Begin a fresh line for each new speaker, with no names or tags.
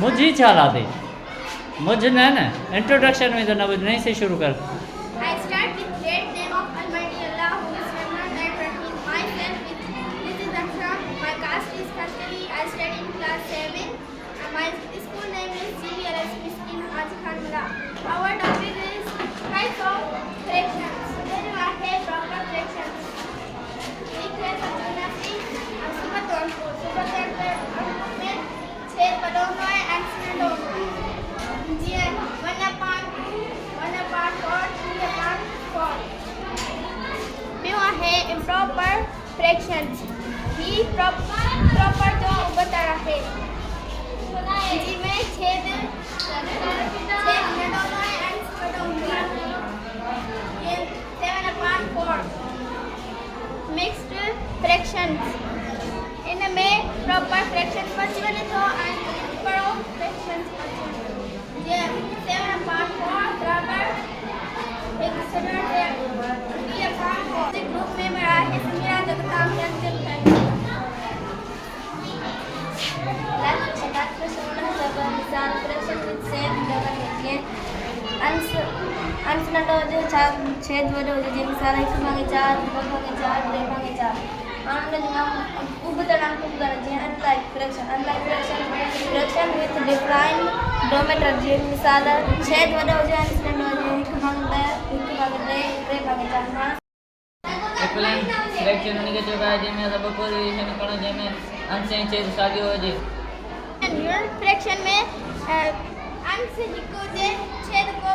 मुझी चाला दे मुझ न इंट्रोडक्शन में तो न नहीं से शुरू कर
I start with great name of Almighty Allah who is Rahman and Rahim. Myself with this is Akram. My caste is Kashmiri. I study in class 7. My school name is GVLS in Haji Khan Mula. Our topic is types of fractions. Then you have proper fractions. Equals of geometry and supercontrol में छेद बदलना है accident होना है जी 1 upon 4 3 upon 4 में वहाँ है improper fractions ही proper जो बता रहा है जी में छेद बदलना है एक्सीडेंट होना है ये 7 upon 4 mixed fractions इनमें proper fractions possible है तो improper fractions possible ये 7 upon 4 बराबर एक सदर है 3 upon 4 इस ग्रुप में मेरा है समीरा जगताम जगदीप है लास्ट छठात में सोना जब मिसाल फ्रैक्शन विद सेम डबल है अंश नटो जो छेद वडो जो मिसाल 1/4 2/4 3/4 आनंद जमा उबतड़ांक उबतड़ जे अनलाइक फ्रैक्शन विथ डिफाइंड डोमेटर जे मिसाल छेद वडो जे अंश नंढो जे 1/2
इक्विवेलेंट फ्रैक्शन उन्हीं के चुका है जिसमें सब को रिलेशन करो जिसमें अंश से छेद सागियो हो जे
यूनिट फ्रैक्शन में अंश को जे छेद को